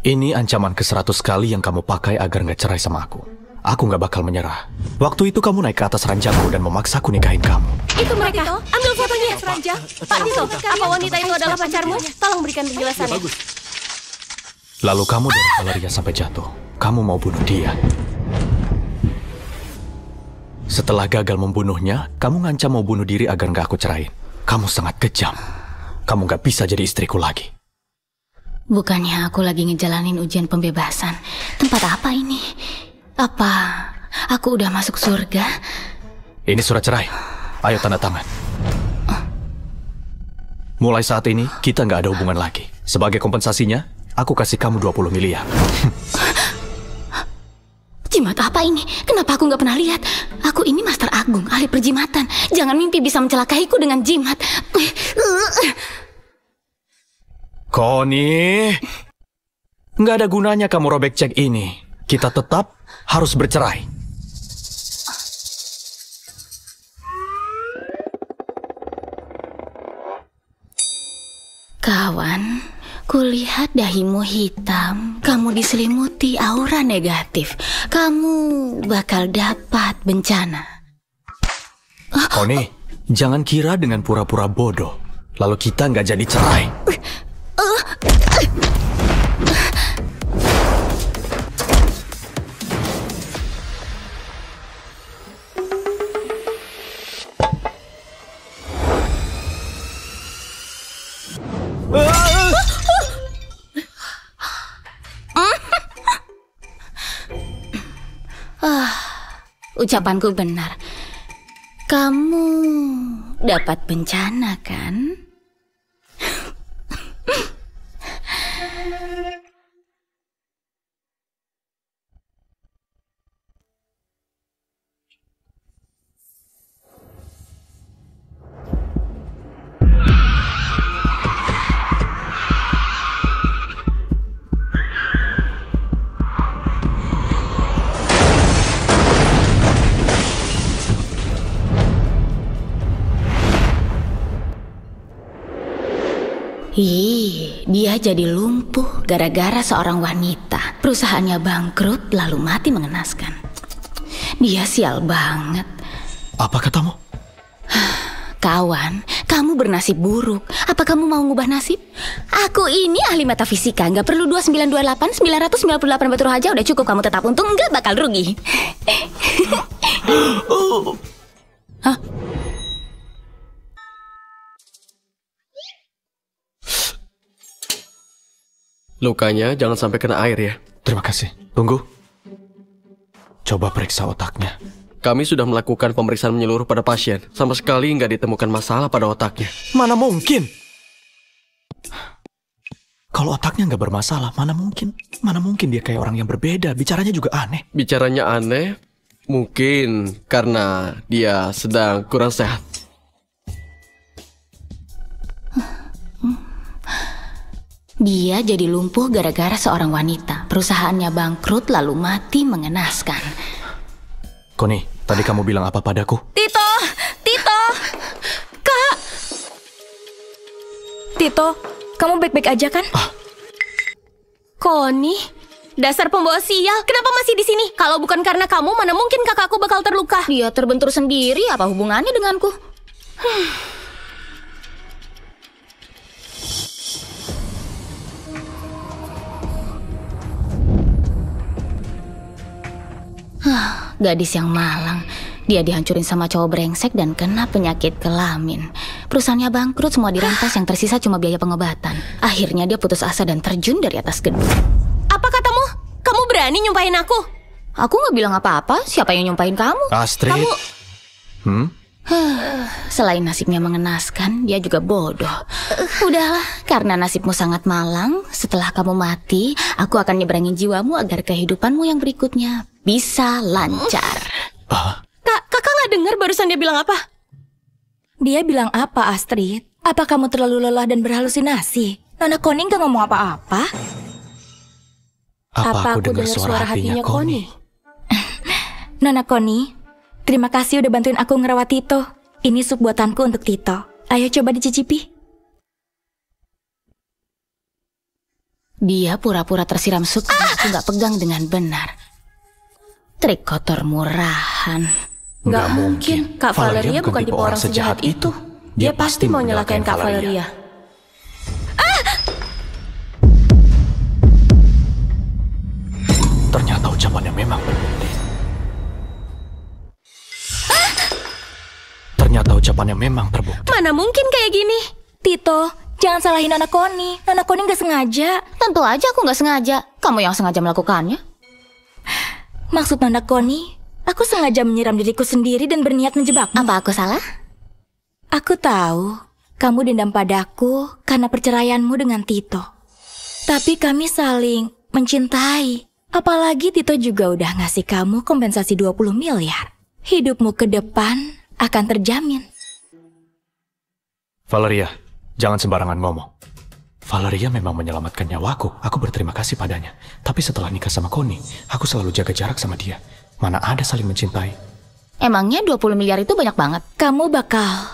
Ini ancaman ke-100 kali yang kamu pakai agar nggak cerai sama aku. Aku nggak bakal menyerah. Waktu itu kamu naik ke atas ranjangku dan memaksaku nikahin kamu. Itu mereka. Ambil fotonya. Ranjang. Pak Tito, apa wanita itu adalah pacarmu? Tolong berikan penjelasannya. Lalu kamu dorong Valeria sampai jatuh. Kamu mau bunuh dia. Setelah gagal membunuhnya, kamu ngancam mau bunuh diri agar nggak aku cerain. Kamu sangat kejam. Kamu nggak bisa jadi istriku lagi. Bukannya aku lagi ngejalanin ujian pembebasan. Tempat apa ini? Apa aku udah masuk surga? Ini surat cerai. Ayo tanda tangan. Mulai saat ini, kita nggak ada hubungan lagi. Sebagai kompensasinya, aku kasih kamu 20 miliar. Jimat apa ini? Kenapa aku nggak pernah lihat? Aku ini Master Agung, ahli perjimatan. Jangan mimpi bisa mencelakaiku dengan jimat. Connie, nggak ada gunanya kamu robek cek ini. Kita tetap harus bercerai. Kawan, kulihat dahimu hitam. Kamu diselimuti aura negatif. Kamu bakal dapat bencana. Connie, jangan kira dengan pura-pura bodoh, lalu kita nggak jadi cerai. Ucapanku benar. Kamu dapat bencana, kan? Dia jadi lumpuh gara-gara seorang wanita. Perusahaannya bangkrut lalu mati mengenaskan. Dia sial banget. Apa katamu? Kawan, kamu bernasib buruk. Apa kamu mau ngubah nasib? Aku ini ahli metafisika. Nggak perlu 2928, 998 batu aja udah cukup kamu tetap untung. Nggak bakal rugi. Hah? Lukanya jangan sampai kena air ya. Terima kasih. Tunggu. Coba periksa otaknya. Kami sudah melakukan pemeriksaan menyeluruh pada pasien. Sama sekali nggak ditemukan masalah pada otaknya. Mana mungkin? Kalau otaknya nggak bermasalah, mana mungkin? Mana mungkin dia kayak orang yang berbeda. Bicaranya juga aneh. Bicaranya aneh, mungkin karena dia sedang kurang sehat. Dia jadi lumpuh gara-gara seorang wanita. Perusahaannya bangkrut lalu mati mengenaskan. Connie, tadi kamu bilang apa padaku? Tito! Tito! Kak! Tito, kamu baik-baik aja kan? Connie, dasar pembawa sial. Kenapa masih di sini? Kalau bukan karena kamu, mana mungkin kakakku bakal terluka? Dia terbentur sendiri, apa hubungannya denganku? Gadis yang malang. Dia dihancurin sama cowok brengsek dan kena penyakit kelamin. Perusahaannya bangkrut, semua dirampas, yang tersisa cuma biaya pengobatan. Akhirnya dia putus asa dan terjun dari atas gedung. Apa katamu? Kamu berani nyumpahin aku? Aku nggak bilang apa-apa. Siapa yang nyumpahin kamu? Astrid. Kamu... Selain nasibnya mengenaskan, dia juga bodoh. Udahlah, karena nasibmu sangat malang, setelah kamu mati, aku akan nyeberangin jiwamu agar kehidupanmu yang berikutnya bisa lancar. Kakak nggak dengar barusan dia bilang apa? Dia bilang apa, Astrid? Apa kamu terlalu lelah dan berhalusinasi? Nona Connie nggak ngomong apa-apa? Apa aku dengar suara hatinya Connie? Nona Connie, terima kasih udah bantuin aku ngerawat Tito. Ini sup buatanku untuk Tito. Ayo coba dicicipi. Dia pura-pura tersiram sup karena aku nggak pegang dengan benar. Trik kotor murahan. Nggak mungkin. Kak Valeria bukan tipe orang sejahat itu. Dia pasti mau nyelakain Kak Valeria. Ternyata ucapannya memang Ternyata ucapannya memang terbukti. Mana mungkin kayak gini? Tito, jangan salahin Nona Connie. Nona Connie nggak sengaja. Tentu aja aku nggak sengaja. Kamu yang sengaja melakukannya. Maksud Nona Connie, aku sengaja menyiram diriku sendiri dan berniat menjebakmu. Apa aku salah? Aku tahu, kamu dendam padaku karena perceraianmu dengan Tito. Tapi kami saling mencintai. Apalagi Tito juga udah ngasih kamu kompensasi 20 miliar. Hidupmu ke depan akan terjamin. Valeria, jangan sembarangan ngomong. Valeria memang menyelamatkan nyawaku. Aku berterima kasih padanya. Tapi setelah nikah sama Connie, aku selalu jaga jarak sama dia. Mana ada saling mencintai. Emangnya 20 miliar itu banyak banget? Kamu bakal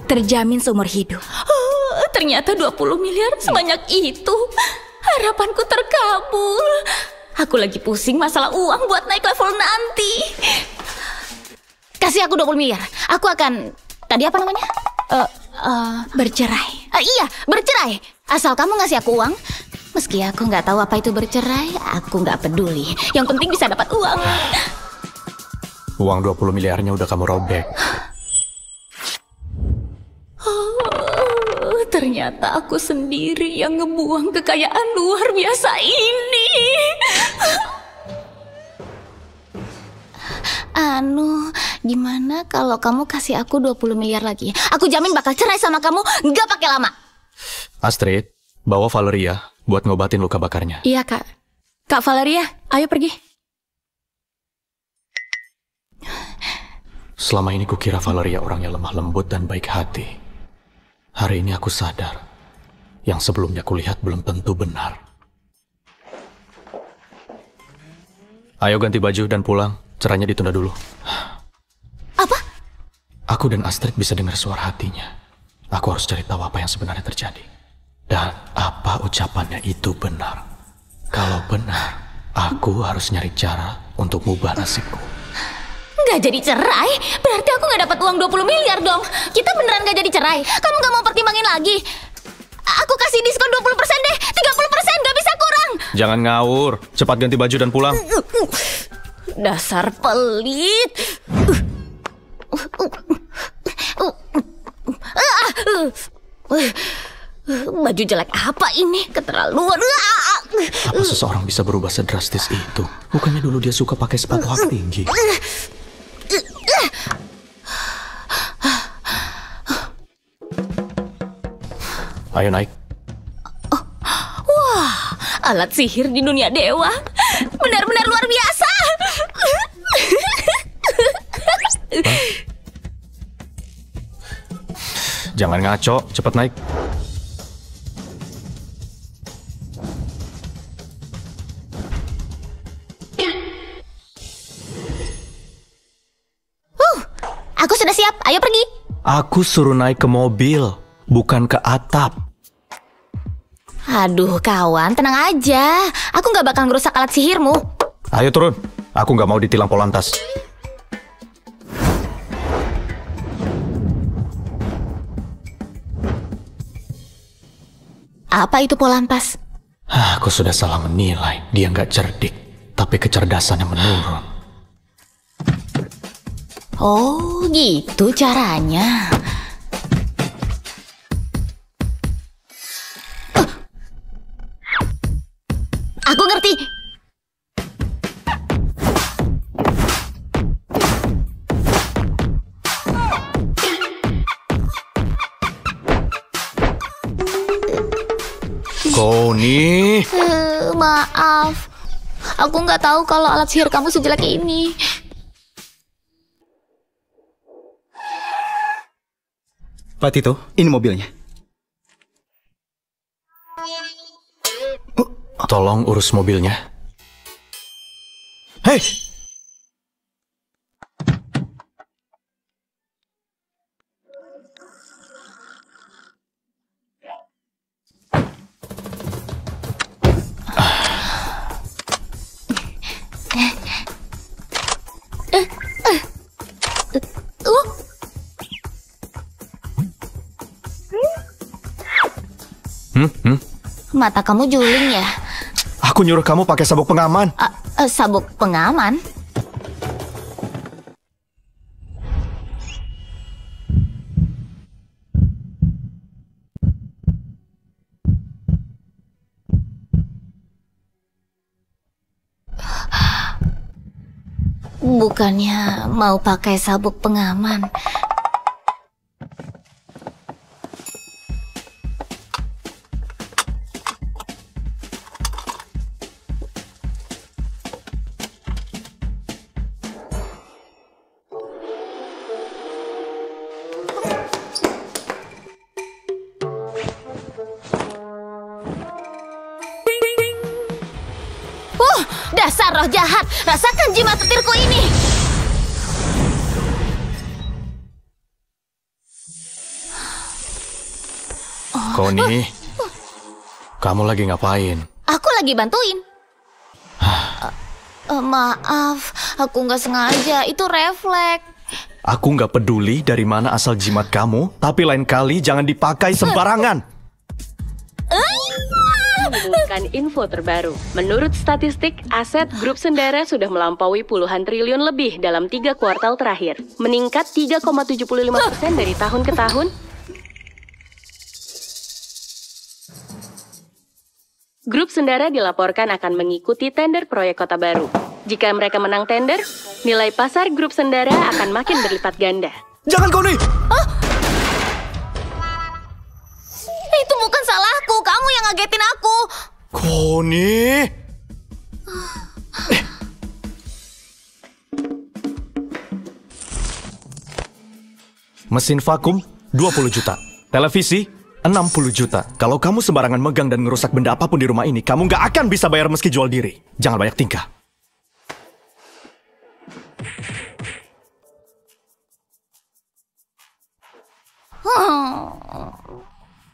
terjamin seumur hidup. Ternyata 20 miliar sebanyak itu. Harapanku terkabul. Aku lagi pusing masalah uang buat naik level nanti. Kasih aku 20 miliar. Aku akan... Tadi apa namanya? Bercerai. Iya, bercerai. Asal kamu ngasih aku uang. Meski aku nggak tahu apa itu bercerai, aku nggak peduli. Yang penting bisa dapat uang. Uang 20 miliarnya udah kamu robek. Ternyata aku sendiri yang ngebuang kekayaan luar biasa ini. Gimana kalau kamu kasih aku 20 miliar lagi? Aku jamin bakal cerai sama kamu, nggak pakai lama. Astrid, bawa Valeria buat ngobatin luka bakarnya. Iya, Kak. Kak Valeria, ayo pergi. Selama ini kukira Valeria orangnya lemah lembut dan baik hati. Hari ini aku sadar, yang sebelumnya kulihat belum tentu benar. Ayo ganti baju dan pulang, cerainya ditunda dulu. Apa? Aku dan Astrid bisa dengar suara hatinya. Aku harus cari tahu apa yang sebenarnya terjadi. Dan apa ucapannya itu benar. Kalau benar, aku harus nyari cara untuk mengubah nasibku. Nggak jadi cerai? Berarti aku nggak dapat uang 20 miliar dong. Kita beneran nggak jadi cerai? Kamu nggak mau pertimbangin lagi? Aku kasih diskon 20% deh. 30%, nggak bisa kurang. Jangan ngawur. Cepat ganti baju dan pulang. Dasar pelit. Baju jelek apa ini? Keterlaluan. Apa seseorang bisa berubah sedrastis itu? Bukannya dulu dia suka pakai sepatu hak tinggi. Ayo naik. Wah, alat sihir di dunia dewa. Benar-benar luar biasa. Jangan ngaco, cepat naik. Aku sudah siap, ayo pergi. Aku suruh naik ke mobil, bukan ke atap. Aduh kawan, tenang aja. Aku nggak bakal ngerusak alat sihirmu. Ayo turun, aku nggak mau ditilang Polantas. Apa itu Polantas? Aku sudah salah menilai. Dia nggak cerdik, tapi kecerdasannya menurun. Oh, gitu caranya. Aku ngerti. Connie. Maaf. Aku nggak tahu kalau alat sihir kamu sejelek ini. Pak Tito, ini mobilnya. Tolong urus mobilnya. Hei! Mata kamu juling ya? Aku nyuruh kamu pakai sabuk pengaman. Sabuk pengaman? Bukannya mau pakai sabuk pengaman. Dasar roh jahat, rasakan jimat petirku ini. Connie, kamu lagi ngapain? Aku lagi bantuin. Maaf, aku nggak sengaja, itu refleks. Aku nggak peduli dari mana asal jimat kamu, tapi lain kali jangan dipakai sembarangan. Mengumumkan info terbaru. Menurut statistik, aset grup Sendara sudah melampaui puluhan triliun lebih dalam 3 kuartal terakhir. Meningkat 3,75% dari tahun ke tahun. Grup Sendara dilaporkan akan mengikuti tender proyek kota baru. Jika mereka menang tender, nilai pasar grup Sendara akan makin berlipat ganda. Jangan, Connie! Itu bukan salahku, kamu yang ngagetin aku. Connie! Mesin vakum 20 juta. Televisi 60 juta. Kalau kamu sembarangan megang dan ngerusak benda apapun di rumah ini, kamu nggak akan bisa bayar meski jual diri. Jangan banyak tingkah.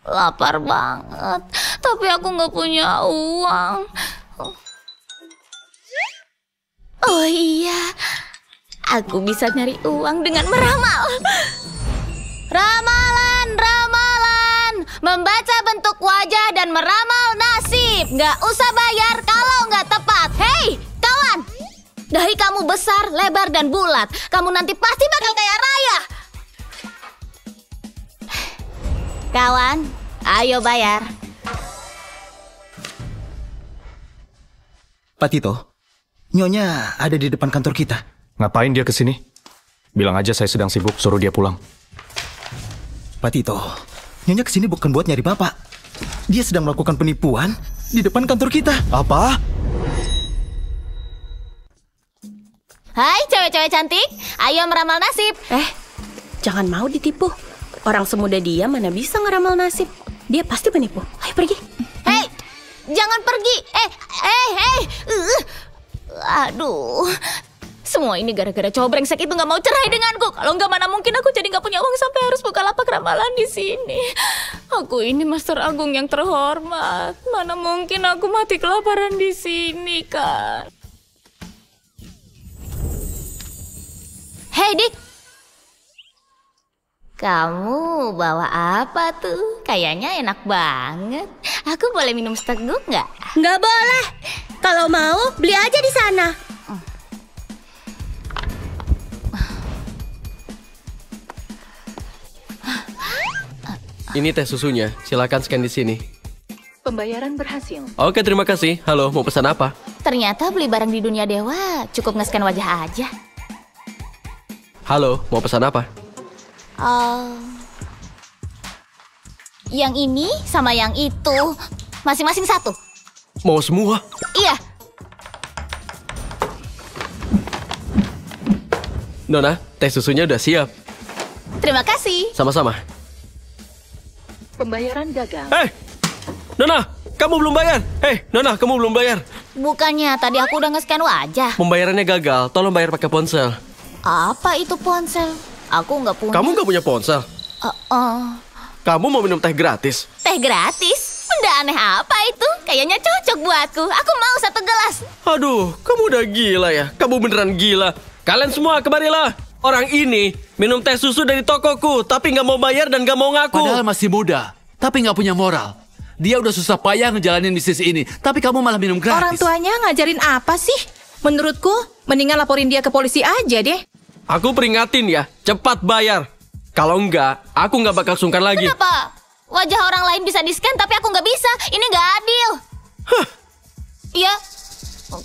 Lapar banget, tapi aku nggak punya uang. Oh iya, aku bisa nyari uang dengan meramal. Ramalan, ramalan, membaca bentuk wajah dan meramal nasib. Nggak usah bayar kalau nggak tepat. Hei, kawan, dahi kamu besar, lebar, dan bulat. Kamu nanti pasti bakal kaya raya. Kawan, ayo bayar. Pak Tito, Nyonya ada di depan kantor kita. Ngapain dia kesini? Bilang aja saya sedang sibuk, suruh dia pulang. Pak Tito, Nyonya kesini bukan buat nyari Bapak. Dia sedang melakukan penipuan di depan kantor kita. Apa? Hai cewek-cewek cantik, ayo meramal nasib. Jangan mau ditipu. Orang semuda dia mana bisa ngeramal nasib. Dia pasti penipu. Ayo pergi. Hei, jangan pergi. Aduh, semua ini gara-gara cowok brengsek itu nggak mau cerai denganku. Kalau nggak, mana mungkin aku jadi nggak punya uang sampai harus buka lapak ramalan di sini. Aku ini Master Agung yang terhormat. Mana mungkin aku mati kelaparan di sini, kan? Hei, Dik. Kamu bawa apa tuh? Kayaknya enak banget. Aku boleh minum seteguk nggak? Nggak boleh. Kalau mau, beli aja di sana. Ini teh susunya, silakan scan di sini. Pembayaran berhasil. Oke, terima kasih. Halo, mau pesan apa? Ternyata beli barang di dunia dewa cukup nge-scan wajah aja. Halo, mau pesan apa? Yang ini sama yang itu masing-masing satu. Mau semua? Iya. Nona, teh susunya udah siap. Terima kasih. Sama-sama. Pembayaran gagal. Nona, kamu belum bayar. Nona, kamu belum bayar. Bukannya tadi aku udah nge-scan wajah. Pembayarannya gagal, tolong bayar pakai ponsel. Apa itu ponsel? Aku nggak punya. Kamu nggak punya ponsel? Kamu mau minum teh gratis? Teh gratis? Benda aneh apa itu? Kayaknya cocok buatku. Aku mau 1 gelas. Aduh, kamu udah gila ya. Kamu beneran gila. Kalian semua kemarilah. Orang ini minum teh susu dari tokoku, tapi nggak mau bayar dan nggak mau ngaku. Padahal masih muda, tapi nggak punya moral. Dia udah susah payah ngejalanin bisnis ini, tapi kamu malah minum gratis. Orang tuanya ngajarin apa sih? Menurutku, mendingan laporin dia ke polisi aja deh. Aku peringatin ya, cepat bayar. Kalau enggak, aku nggak bakal sungkan lagi. Kenapa? Wajah orang lain bisa di-scan tapi aku nggak bisa. Ini nggak adil. Iya.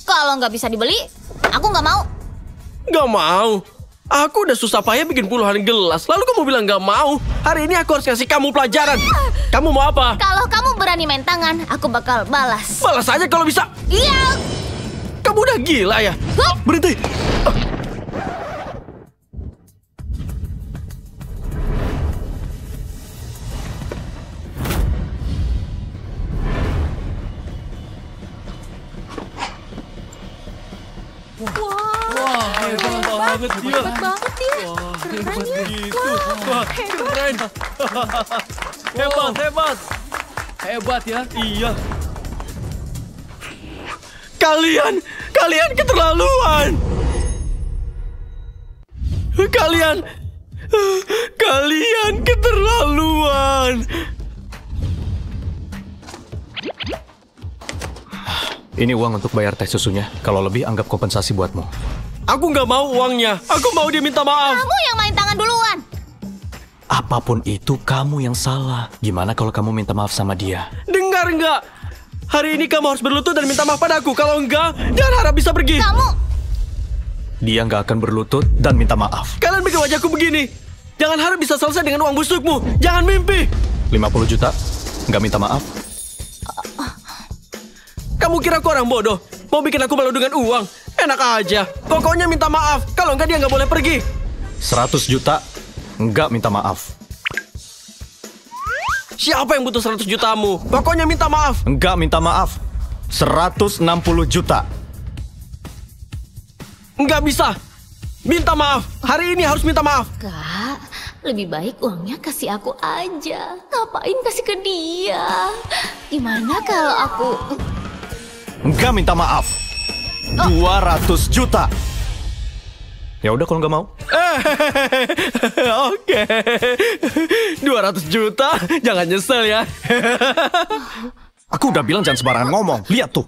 Kalau nggak bisa dibeli, aku nggak mau. Nggak mau. Aku udah susah payah bikin puluhan gelas, lalu kamu bilang nggak mau. Hari ini aku harus kasih kamu pelajaran. Kamu mau apa? Kalau kamu berani main tangan, aku bakal balas. Balas aja kalau bisa. Iya. Kamu udah gila ya? Berhenti. Hebat banget dia. Keren. Hebat. Hebat ya. Iya. Kalian keterlaluan. Kalian keterlaluan. Ini uang untuk bayar teh susunya. Kalau lebih, anggap kompensasi buatmu. Aku nggak mau uangnya. Aku mau dia minta maaf. Kamu yang main tangan duluan. Apapun itu, kamu yang salah. Gimana kalau kamu minta maaf sama dia? Dengar nggak? Hari ini kamu harus berlutut dan minta maaf padaku. Kalau enggak, jangan harap bisa pergi. Kamu. Dia nggak akan berlutut dan minta maaf. Kalian bikin wajahku begini. Jangan harap bisa selesai dengan uang busukmu. Jangan mimpi. 50 juta? Nggak minta maaf? Kamu kira aku orang bodoh? Mau bikin aku malu dengan uang? Enak aja. Pokoknya minta maaf. Kalau enggak dia nggak boleh pergi. 100 juta? Nggak minta maaf. Siapa yang butuh 100 jutamu? Pokoknya minta maaf. Nggak minta maaf. 160 juta. Nggak bisa. Minta maaf. Hari ini harus minta maaf. Kak, lebih baik uangnya kasih aku aja. Ngapain kasih ke dia? Gimana kalau aku... Nggak minta maaf. 200 juta. Ya udah kalau nggak mau. Oke. 200 juta. Jangan nyesel ya. Aku udah bilang jangan sembarangan ngomong. Lihat tuh.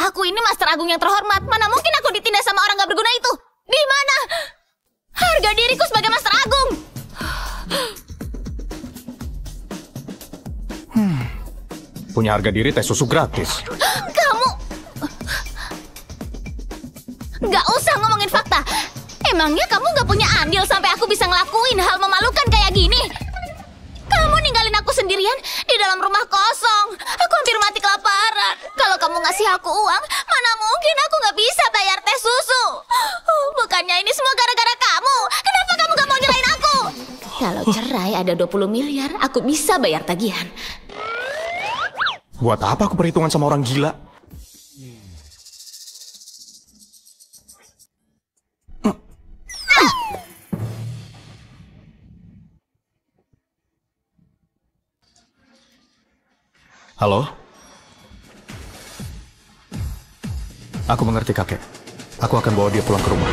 Aku ini Master Agung yang terhormat. Mana mungkin aku ditindas sama orang gak berguna itu? Di mana harga diriku sebagai Master Agung? Punya harga diri teh susu gratis. Kamu gak usah ngomongin fakta. Emangnya kamu gak punya andil sampai aku bisa ngelakuin hal memalukan kayak gini? Kamu ninggalin aku sendirian di dalam rumah kosong. Aku hampir mati kelaparan. Kalau kamu ngasih aku uang, mana mungkin aku gak bisa bayar teh susu. Bukannya ini semua gara-gara kamu. Kenapa kamu gak mau nyerahin aku? Kalau cerai ada 20 miliar, aku bisa bayar tagihan. Buat apa aku perhitungan sama orang gila? Halo? Aku mengerti kakek. Aku akan bawa dia pulang ke rumah.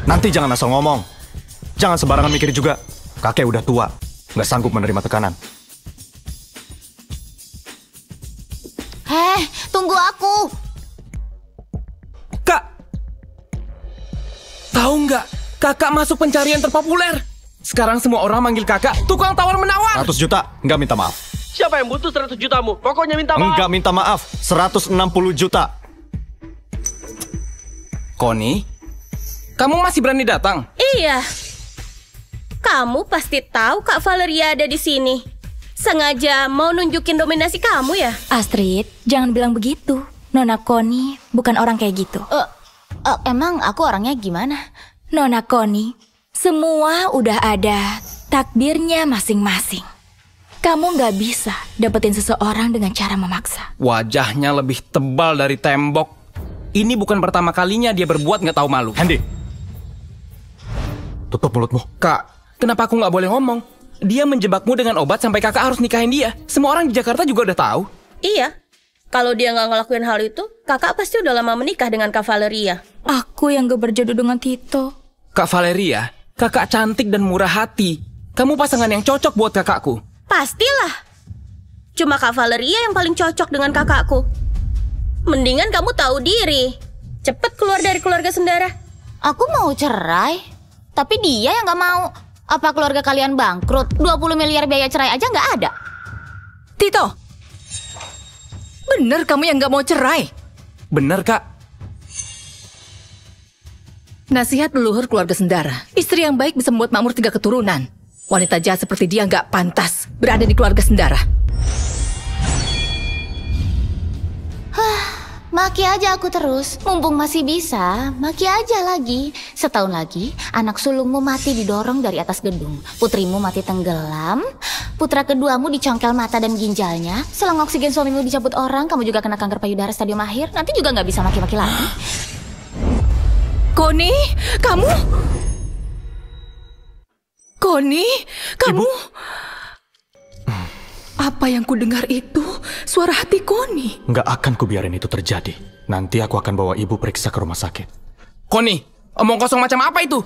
Nanti jangan asal ngomong. Jangan sembarangan mikir juga. Kakek udah tua, nggak sanggup menerima tekanan. Tunggu aku. Kak, tahu nggak? Kakak masuk pencarian terpopuler. Sekarang semua orang manggil kakak tukang tawar-menawar. 100 juta, nggak minta maaf. Siapa yang butuh 100 jutamu? Pokoknya minta maaf. Nggak minta maaf, 160 juta. Connie, kamu masih berani datang? Iya. Kamu pasti tahu Kak Valeria ada di sini. Sengaja mau nunjukin dominasi kamu ya? Astrid, jangan bilang begitu. Nona Connie bukan orang kayak gitu. Emang aku orangnya gimana? Nona Connie, semua udah ada takdirnya masing-masing. Kamu nggak bisa dapetin seseorang dengan cara memaksa. Wajahnya lebih tebal dari tembok. Ini bukan pertama kalinya dia berbuat nggak tahu malu. Handy, tutup mulutmu. Kak, kenapa aku nggak boleh ngomong? Dia menjebakmu dengan obat sampai kakak harus nikahin dia. Semua orang di Jakarta juga udah tahu. Iya. Kalau dia nggak ngelakuin hal itu, kakak pasti udah lama menikah dengan Kak Valeria. Aku yang gak berjodoh dengan Tito. Kak Valeria, kakak cantik dan murah hati. Kamu pasangan yang cocok buat kakakku. Pastilah. Cuma Kak Valeria yang paling cocok dengan kakakku. Mendingan kamu tahu diri. Cepet keluar dari keluarga Sendara. Aku mau cerai, tapi dia yang gak mau. Apa keluarga kalian bangkrut? 20 miliar biaya cerai aja gak ada. Tito, bener kamu yang gak mau cerai? Bener, Kak. Nasihat leluhur keluarga Sendara. Istri yang baik bisa membuat makmur 3 keturunan. Wanita jahat seperti dia gak pantas berada di keluarga Sendara. Maki aja aku terus, mumpung masih bisa, maki aja lagi. Setahun lagi, anak sulungmu mati didorong dari atas gedung. Putrimu mati tenggelam, putra keduamu dicongkel mata dan ginjalnya. Selang oksigen suamimu dicabut orang, kamu juga kena kanker payudara stadium akhir. Nanti juga nggak bisa maki-maki lagi. Koni, kamu? Koni, kamu? Ibu? Apa yang ku dengar itu suara hati Koni. Nggak akan kubiarin itu terjadi. Nanti aku akan bawa ibu periksa ke rumah sakit. Koni, omong kosong macam apa itu?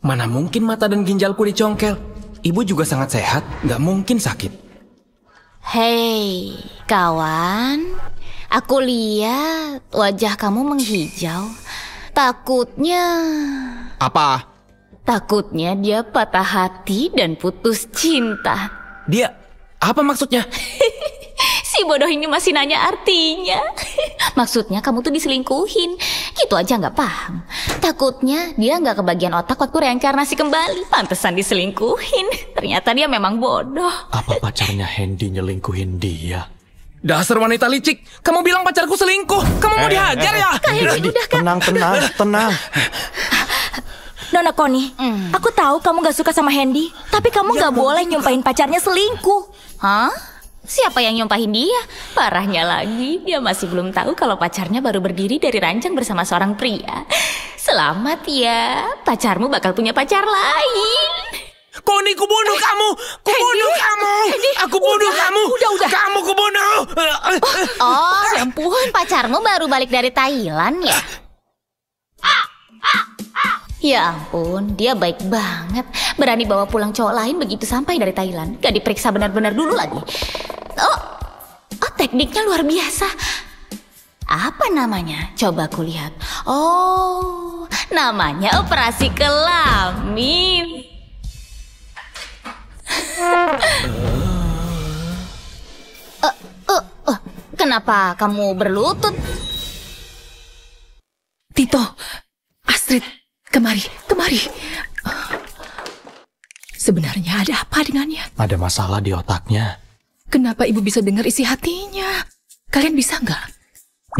Mana mungkin mata dan ginjalku dicongkel. Ibu juga sangat sehat, nggak mungkin sakit. Hei, kawan. Aku lihat wajah kamu menghijau. Takutnya... Apa? Takutnya dia patah hati dan putus cinta. Dia... Apa maksudnya? Si bodoh ini masih nanya artinya. Maksudnya kamu tuh diselingkuhin. Gitu aja nggak paham. Takutnya dia nggak kebagian otak waktu reinkarnasi kembali. Pantesan diselingkuhin. Ternyata dia memang bodoh. Apa pacarnya Hendy nyelingkuhin dia? Dasar wanita licik. Kamu bilang pacarku selingkuh. Kamu mau dihajar ya? Hendy, tenang. Nona Koni, aku tahu kamu gak suka sama Hendy, tapi kamu gak boleh nyumpahin pacarnya selingkuh. Hah? Siapa yang nyumpahin dia? Parahnya lagi, dia masih belum tahu kalau pacarnya baru berdiri dari ranjang bersama seorang pria. Selamat ya, pacarmu bakal punya pacar lain. Koni, kubunuh kamu! Kubunuh kamu! Aku bunuh kamu! Udah. Kamu kubunuh! Oh, ya ampun, pacarmu baru balik dari Thailand ya? Ya ampun, dia baik banget. Berani bawa pulang cowok lain begitu sampai dari Thailand. Gak diperiksa benar-benar dulu lagi. Oh, tekniknya luar biasa. Apa namanya? Coba aku lihat. Oh, namanya operasi kelamin. Kenapa kamu berlutut? Tito, Astrid, kemari. Sebenarnya ada apa dengannya? Ada masalah di otaknya. Kenapa ibu bisa dengar isi hatinya? Kalian bisa nggak?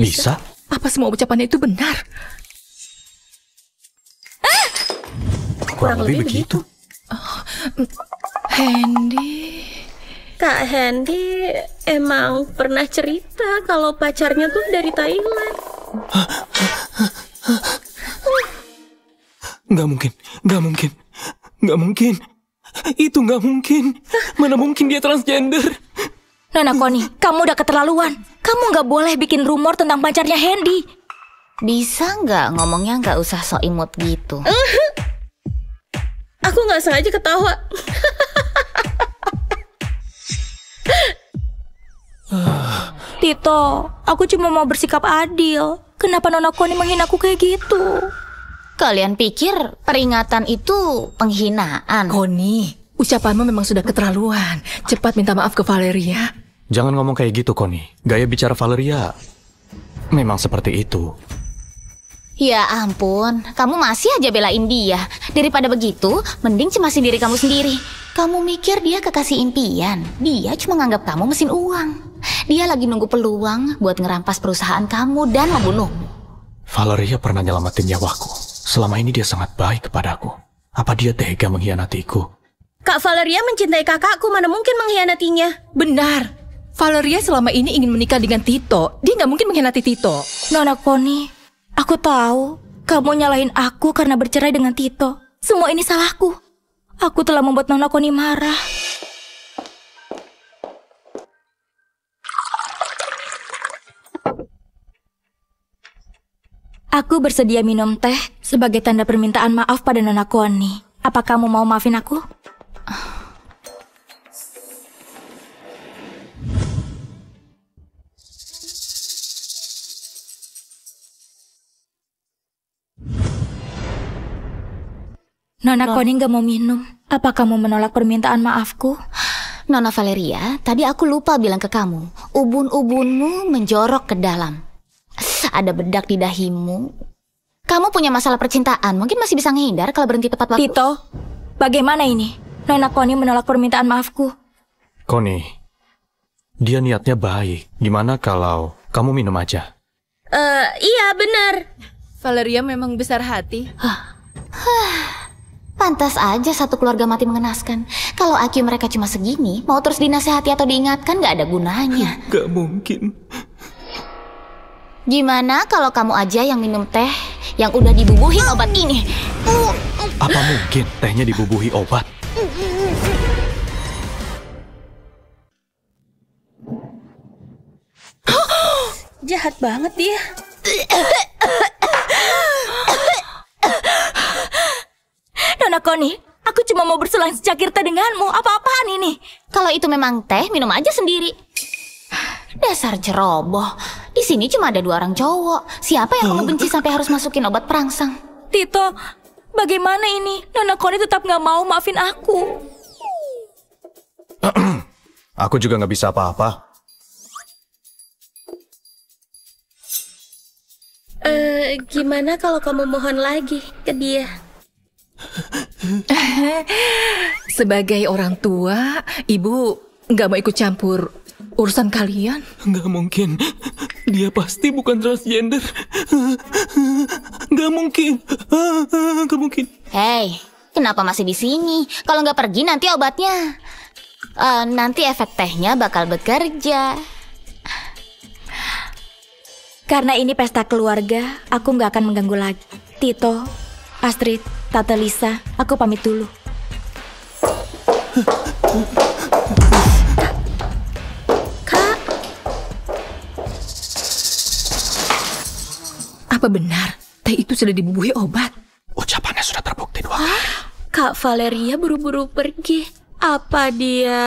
Bisa? Apa semua ucapannya itu benar? Kurang lebih begitu. Hendy. Kak Hendy emang pernah cerita kalau pacarnya tuh dari Thailand. Nggak mungkin. Itu nggak mungkin. Mana mungkin dia transgender? Nona Koni, kamu udah keterlaluan. Kamu gak boleh bikin rumor tentang pacarnya Hendy. Bisa nggak ngomongnya nggak usah sok imut gitu? Aku nggak sengaja ketawa. Tito, aku cuma mau bersikap adil. Kenapa Nona Koni menghina aku kayak gitu? Kalian pikir peringatan itu penghinaan? Koni, ucapanmu memang sudah keterlaluan. Cepat minta maaf ke Valeria. Jangan ngomong kayak gitu, Koni. Gaya bicara Valeria memang seperti itu. Ya ampun, kamu masih aja belain dia. Daripada begitu, mending cemasin diri kamu sendiri. Kamu mikir dia kekasih impian. Dia cuma nganggap kamu mesin uang. Dia lagi nunggu peluang buat ngerampas perusahaan kamu dan membunuhmu. Valeria pernah nyelamatin nyawaku. Selama ini dia sangat baik kepadaku. Apa dia tega mengkhianatiku? Kak Valeria mencintai kakakku, mana mungkin mengkhianatinya? Benar. Valeria selama ini ingin menikah dengan Tito. Dia nggak mungkin mengkhianati Tito. Nona Koni, aku tahu kamu nyalahin aku karena bercerai dengan Tito. Semua ini salahku. Aku telah membuat Nona Connie marah. Aku bersedia minum teh sebagai tanda permintaan maaf pada Nona Connie. Apa kamu mau maafin aku? Nona Connie gak mau minum. Apa kamu menolak permintaan maafku? Nona Valeria, tadi aku lupa bilang ke kamu. Ubun-ubunmu menjorok ke dalam. Ada bedak di dahimu. Kamu punya masalah percintaan, mungkin masih bisa menghindar kalau berhenti tepat waktu. Tito, bagaimana ini? Nona Connie menolak permintaan maafku. Connie, dia niatnya baik. Gimana kalau kamu minum aja? Iya benar. Valeria memang besar hati. Pantas aja satu keluarga mati mengenaskan. Kalau IQ mereka cuma segini, mau terus dinasehati atau diingatkan gak ada gunanya. Gak mungkin. Gimana kalau kamu aja yang minum teh yang udah dibubuhin obat ini? Apa mungkin tehnya dibubuhi obat? Jahat banget dia. Nona Connie, aku cuma mau berselang secangkir teh denganmu. Apa-apaan ini? Kalau itu memang teh, minum aja sendiri. Dasar ceroboh. Di sini cuma ada 2 orang cowok. Siapa yang kamu benci sampai harus masukin obat perangsang? Tito, bagaimana ini? Nona Connie tetap gak mau maafin aku. Aku juga gak bisa apa-apa. Gimana kalau kamu mohon lagi ke dia? Sebagai orang tua, ibu nggak mau ikut campur urusan kalian. Nggak mungkin. Dia pasti bukan transgender. Nggak mungkin. Nggak mungkin. Hei, kenapa masih di sini? Kalau nggak pergi nanti obatnya. Nanti efek tehnya bakal bekerja. Karena ini pesta keluarga, aku nggak akan mengganggu lagi. Tito, Astrid, Tante Lisa, aku pamit dulu. Kak. Apa benar teh itu sudah dibubuhi obat? Ucapannya sudah terbukti 2 kali. Kak Valeria buru-buru pergi. Apa dia...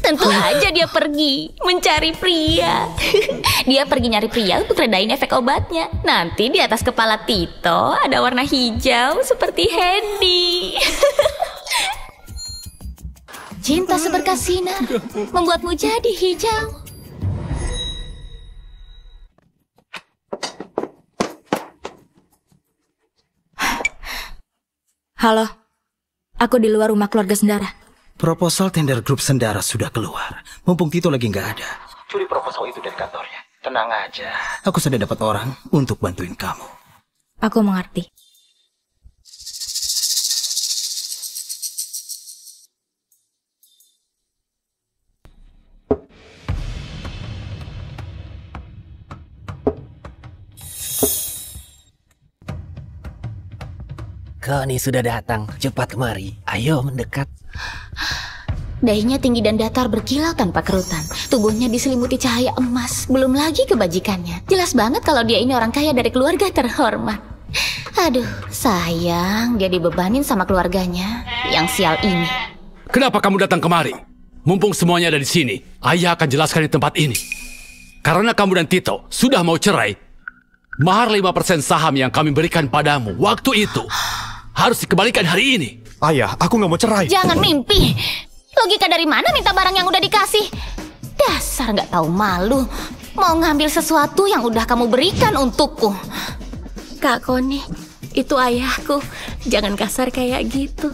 Tentu aja dia pergi mencari pria. Dia pergi nyari pria untuk redain efek obatnya. Nanti di atas kepala Tito ada warna hijau seperti Hendy. Cinta seberkas sinar membuatmu jadi hijau. Halo, aku di luar rumah keluarga Sendara. Proposal tender grup Sendara sudah keluar. Mumpung Tito lagi nggak ada. Curi proposal itu dari kantornya. Tenang aja. Aku sudah dapat orang untuk bantuin kamu. Aku mengerti. Connie sudah datang. Cepat kemari. Ayo mendekat. Dahinya tinggi dan datar berkilau tanpa kerutan. Tubuhnya diselimuti cahaya emas. Belum lagi kebajikannya. Jelas banget kalau dia ini orang kaya dari keluarga terhormat. Aduh, sayang dia dibebanin sama keluarganya yang sial ini. Kenapa kamu datang kemari? Mumpung semuanya ada di sini, ayah akan jelaskan di tempat ini. Karena kamu dan Tito sudah mau cerai, mahar 5% saham yang kami berikan padamu waktu itu harus dikembalikan hari ini. Ayah, aku nggak mau cerai. Jangan mimpi. Logika dari mana minta barang yang udah dikasih? Dasar nggak tahu malu. Mau ngambil sesuatu yang udah kamu berikan untukku. Kak Connie, itu ayahku. Jangan kasar kayak gitu.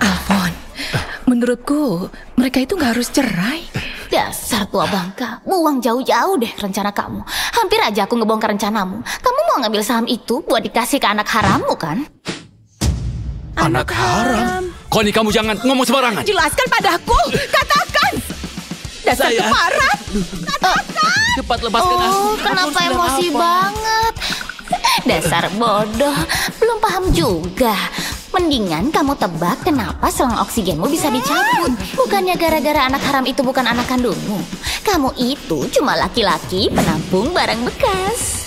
Alfon, menurutku mereka itu nggak harus cerai. Dasar tua bangka, buang jauh-jauh deh rencana kamu. Hampir aja aku ngebongkar rencanamu. Kamu mau ngambil saham itu buat dikasih ke anak harammu kan? Anak haram? Connie, kamu jangan ngomong sembarangan. Jelaskan padaku, katakan. Dasar keparat. Cepat lepaskan aku. Kenapa emosi banget? Dasar bodoh, belum paham juga. Mendingan kamu tebak kenapa selang oksigenmu bisa dicabut. Bukannya gara-gara anak haram itu bukan anak kandungmu. Kamu itu cuma laki-laki penampung barang bekas.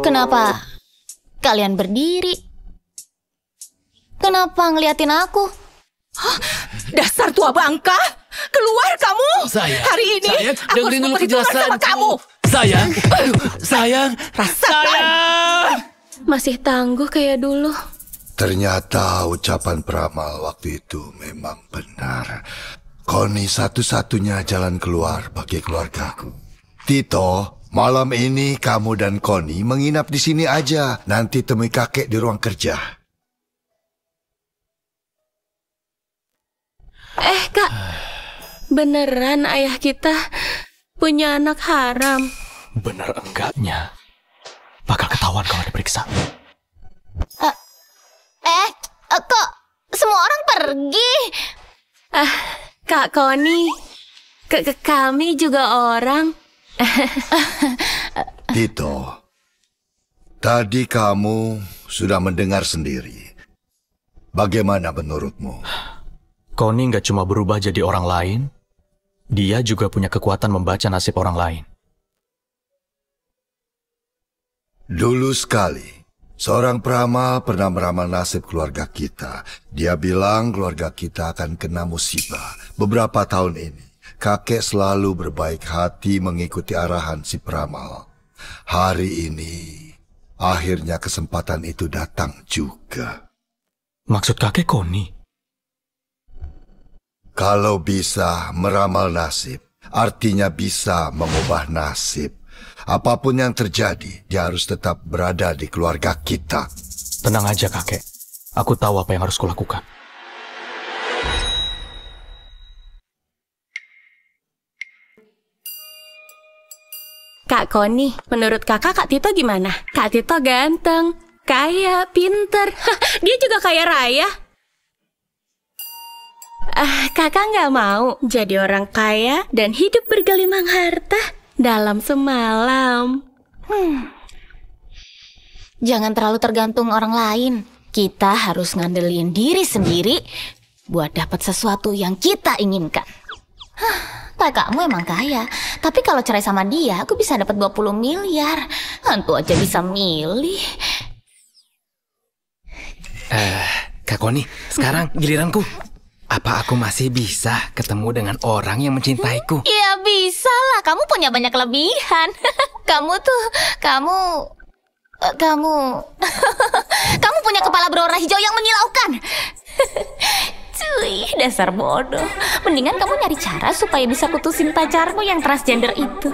Kenapa kalian berdiri? Kenapa ngeliatin aku? Hah? Dasar tua bangka! Keluar kamu! Sayang, hari ini sayang, aku dengerin dulu sama kamu. Sayang, sayang, Rasakan! Masih tangguh kayak dulu. Ternyata ucapan peramal waktu itu memang benar. Connie satu-satunya jalan keluar bagi keluargaku. Tito, malam ini kamu dan Connie menginap di sini aja. Nanti temui kakek di ruang kerja. Kak, beneran ayah kita punya anak haram? Bener enggaknya? Bakal ketahuan kalau diperiksa. Kok semua orang pergi? Kak Connie, kami juga orang. Tito, tadi kamu sudah mendengar sendiri. Bagaimana menurutmu? Connie nggak cuma berubah jadi orang lain, dia juga punya kekuatan membaca nasib orang lain. Dulu sekali, seorang peramal pernah meramal nasib keluarga kita. Dia bilang keluarga kita akan kena musibah. Beberapa tahun ini, kakek selalu berbaik hati mengikuti arahan si peramal. Hari ini, akhirnya kesempatan itu datang juga. Maksud kakek Connie? Kalau bisa meramal nasib, artinya bisa mengubah nasib. Apapun yang terjadi, dia harus tetap berada di keluarga kita. Tenang aja kakek, aku tahu apa yang harus kulakukan. Kak Connie, menurut kakak Kak Tito gimana? Kak Tito ganteng, kaya, pinter. Dia juga kaya raya. Kakak nggak mau jadi orang kaya dan hidup bergelimang harta dalam semalam. Jangan terlalu tergantung orang lain. Kita harus ngandelin diri sendiri buat dapat sesuatu yang kita inginkan. Kakakmu emang kaya, tapi kalau cerai sama dia, aku bisa dapat 20 miliar. Hantu aja bisa milih. Kak Connie, sekarang giliranku. Apa aku masih bisa ketemu dengan orang yang mencintaiku? Ya bisa lah, kamu punya banyak kelebihan. Kamu punya kepala berwarna hijau yang menyilaukan. Cuy, dasar bodoh. Mendingan kamu nyari cara supaya bisa putusin pacarmu yang transgender itu.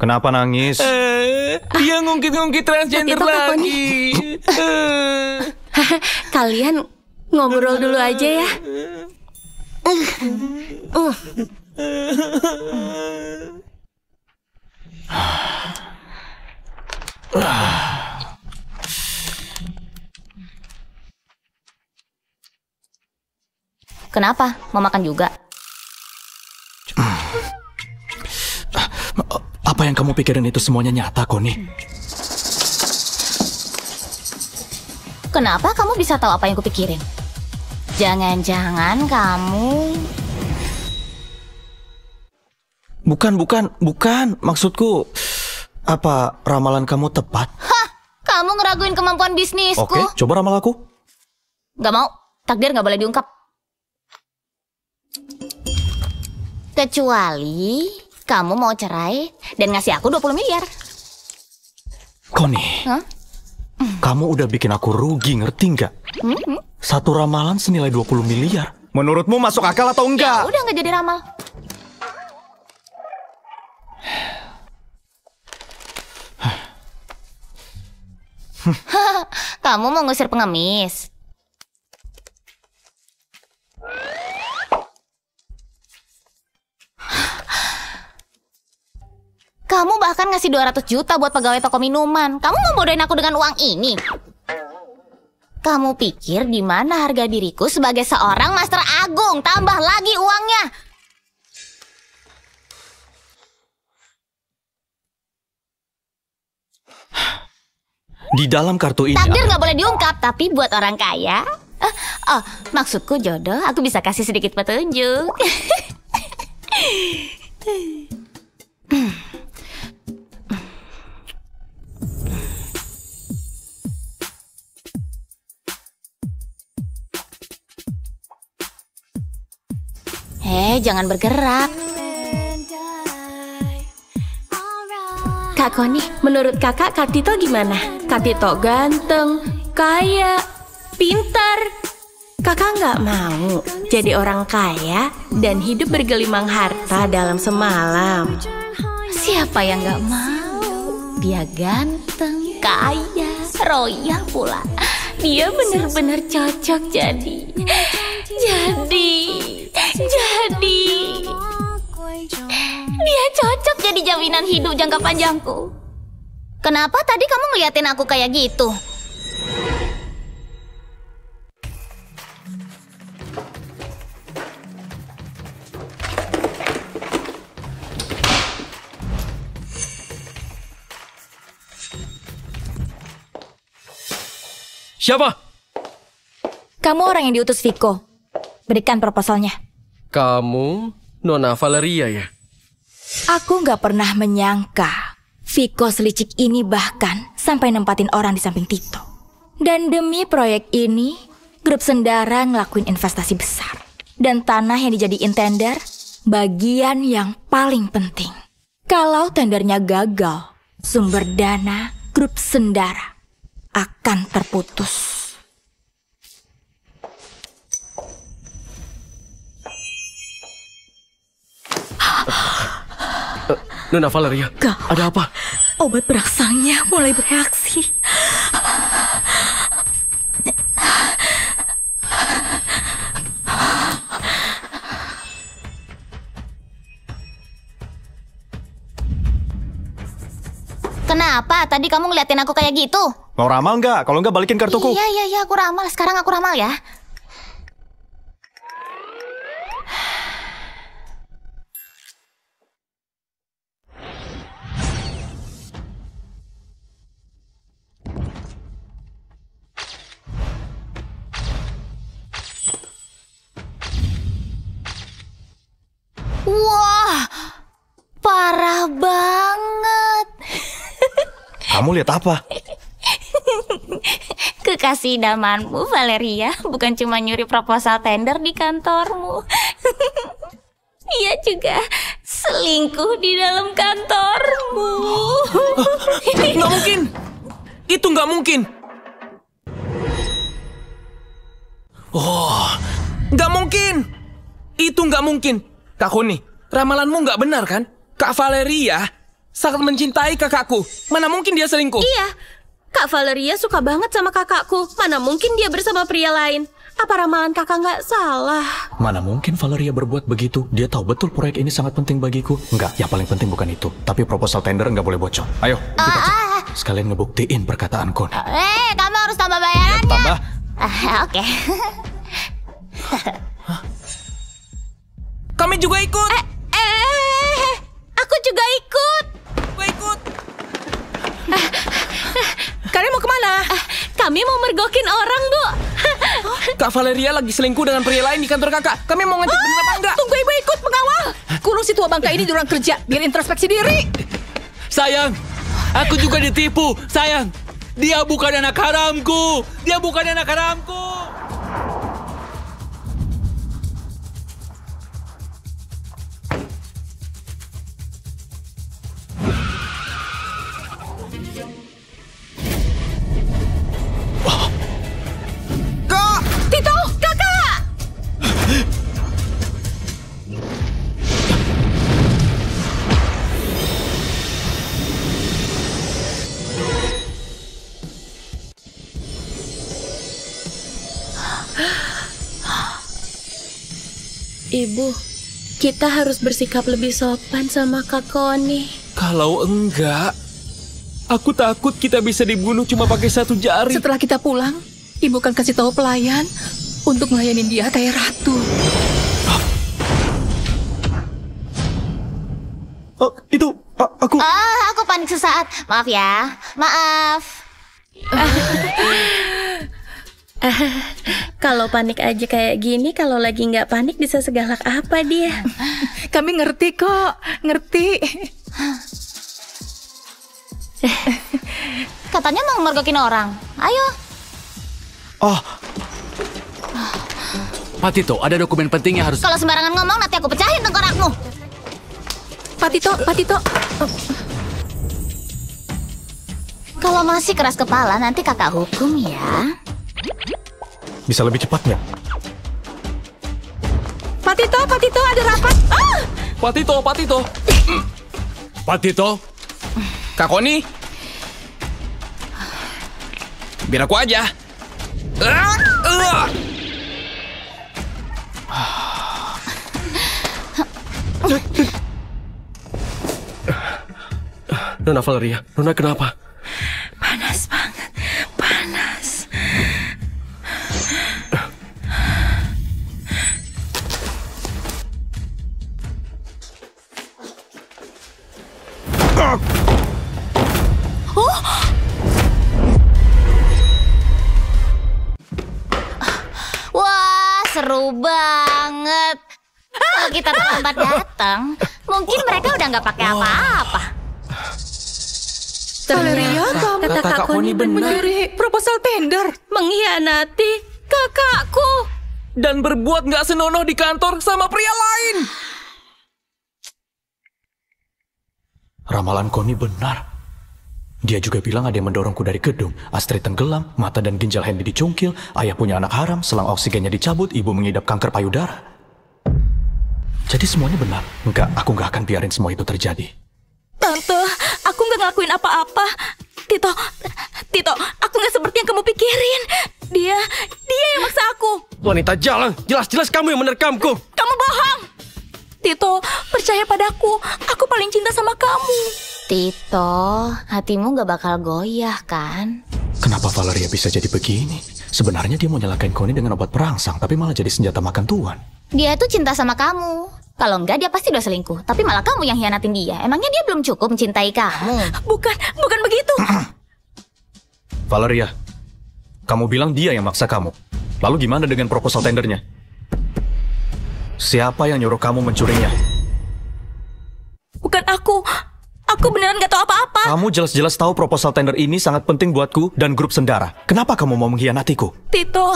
Kenapa nangis? Dia ngungkit-ngungkit transgender lagi. Kalian ngobrol dulu aja ya. Kenapa? Mau makan juga? Apa yang kamu pikirin itu semuanya nyata, Connie? Kenapa kamu bisa tahu apa yang kupikirin? Jangan-jangan kamu... Bukan. Maksudku, apa ramalan kamu tepat? Hah! Kamu ngeraguin kemampuan bisnisku. Oke, coba ramal aku. Gak mau. Takdir gak boleh diungkap. Kecuali kamu mau cerai dan ngasih aku 20 miliar. Connie, kamu udah bikin aku rugi, ngerti nggak? Satu ramalan senilai 20 miliar. Menurutmu masuk akal atau enggak? Ya udah nggak jadi ramal. Kamu mau ngusir pengemis? Kamu bahkan ngasih 200 juta buat pegawai toko minuman. Kamu mau bodohin aku dengan uang ini? Kamu pikir di mana harga diriku sebagai seorang Master Agung? Tambah lagi uangnya. Di dalam kartu ini takdir nggak boleh diungkap, tapi buat orang kaya. Maksudku jodoh, aku bisa kasih sedikit petunjuk. Jangan bergerak. Kak Koni, menurut kakak Kak Tito gimana? Kak Tito ganteng, kaya, pintar. Kakak nggak mau jadi orang kaya dan hidup bergelimang harta dalam semalam. Siapa yang nggak mau? Dia ganteng, kaya, royal pula. Dia benar-benar cocok jadi. Dia cocok jadi jaminan hidup jangka panjangku. Kenapa tadi kamu ngeliatin aku kayak gitu? Siapa? Kamu orang yang diutus Viko. Berikan proposalnya. Kamu Nona Valeria ya? Aku nggak pernah menyangka Viko selicik ini bahkan sampai nempatin orang di samping Tito. Dan demi proyek ini, grup Sendara ngelakuin investasi besar. Dan tanah yang dijadiin tender, bagian yang paling penting. Kalau tendernya gagal, sumber dana grup Sendara akan terputus. Nona Valeria, ada apa? Obat perangsangnya mulai bereaksi. Kenapa? Tadi kamu ngeliatin aku kayak gitu? Mau ramal nggak? Kalau nggak balikin kartuku. Iya, aku ramal. Sekarang aku ramal ya. Wah, parah banget. Kamu lihat apa? Kekasih idamanmu, Valeria, bukan cuma nyuri proposal tender di kantormu. Ia juga selingkuh di dalam kantormu. Nggak mungkin. Itu nggak mungkin. Oh, nggak mungkin. Itu nggak mungkin. Kak Koni, ramalanmu nggak benar kan? Kak Valeria sangat mencintai kakakku. Mana mungkin dia selingkuh? Iya, Kak Valeria suka banget sama kakakku. Mana mungkin dia bersama pria lain? Apa ramalan kakak nggak salah? Mana mungkin Valeria berbuat begitu? Dia tahu betul proyek ini sangat penting bagiku. Enggak, yang paling penting bukan itu. Tapi proposal tender nggak boleh bocor. Ayo, kita cek. Sekalian ngebuktiin perkataanku. Kamu harus tambah bayarannya. Tambah. Oke. Kami juga ikut. Aku juga ikut. Gue ikut. Kalian mau kemana? Kami mau mergokin orang, Bu. Kak Valeria lagi selingkuh dengan pria lain di kantor kakak. Kami mau ngecek bener apa enggak? Tunggu, ibu ikut mengawal. Kurung si tua bangka ini di ruang kerja biar introspeksi diri. Sayang, aku juga ditipu. Sayang, dia bukan anak haramku. Dia bukan anak haramku. Tito, kakak! Ibu, kita harus bersikap lebih sopan sama Kak Koni. Kalau enggak, aku takut kita bisa dibunuh cuma pakai satu jari. Setelah kita pulang, ibu akan kasih tahu pelayan untuk melayani dia kayak ratu. Aku panik sesaat. Maaf ya. Maaf. Kalau panik aja kayak gini, kalau lagi nggak panik bisa segalak apa dia? Kami ngerti kok, ngerti. Katanya mau mergokin orang. Ayo. Pak Tito, ada dokumen penting yang harus... Kalau sembarangan ngomong nanti aku pecahin tengkorakmu. Pak Tito. Kalau masih keras kepala nanti kakak hukum ya. Bisa lebih cepat nggak? Pak Tito ada rapat. Pak Tito. Kak Koni. Biar aku aja. Nona Valeria, Nona kenapa? Panas banget, panas. Wah, seru banget. Kalau kita terlambat datang, mungkin mereka udah nggak pakai apa-apa. Valeria, kata Kak Koni benar. Mencuri proposal tender. Mengkhianati kakakku. Dan berbuat nggak senonoh di kantor sama pria lain. Ramalan Koni benar. Dia juga bilang ada yang mendorongku dari gedung. Astrid tenggelam, mata dan ginjal Hendy dicungkil, ayah punya anak haram, selang oksigennya dicabut, ibu mengidap kanker payudara. Jadi semuanya benar. Enggak, aku nggak akan biarin semua itu terjadi. Tante, aku nggak ngelakuin apa-apa. Tito, aku nggak seperti yang kamu pikirin. Dia yang maksa aku. Wanita jalan, jelas-jelas kamu yang menerkamku. Kamu bohong. Tito, percaya padaku. Aku paling cinta sama kamu. Tito, hatimu gak bakal goyah kan? Kenapa Valeria bisa jadi begini? Sebenarnya dia mau nyalakain Koni dengan obat perangsang, tapi malah jadi senjata makan tuan. Dia tuh cinta sama kamu. Kalau enggak dia pasti udah selingkuh. Tapi malah kamu yang hianatin dia. Emangnya dia belum cukup mencintai kamu? Bukan begitu. Valeria, kamu bilang dia yang maksa kamu. Lalu gimana dengan proposal tendernya? Siapa yang nyuruh kamu mencurinya? Bukan aku. Aku beneran gak tahu apa-apa. Kamu jelas-jelas tahu proposal tender ini sangat penting buatku dan grup Sendara. Kenapa kamu mau mengkhianatiku? Tito,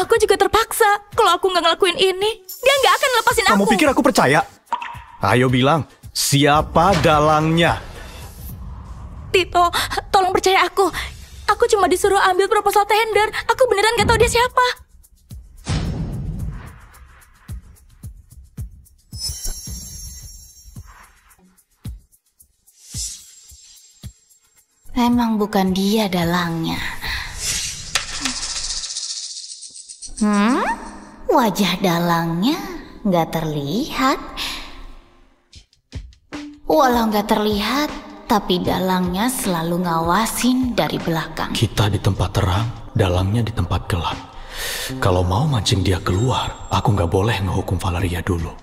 aku juga terpaksa. Kalau aku nggak ngelakuin ini, dia nggak akan lepasin aku. Kamu pikir aku percaya? Ayo bilang, siapa dalangnya? Tito, tolong percaya aku. Aku cuma disuruh ambil proposal tender. Aku beneran gak tahu dia siapa. Memang bukan dia dalangnya. Wajah dalangnya nggak terlihat. Walau nggak terlihat, tapi dalangnya selalu ngawasin dari belakang. Kita di tempat terang, dalangnya di tempat gelap. Kalau mau mancing dia keluar, aku nggak boleh ngehukum Valeria dulu.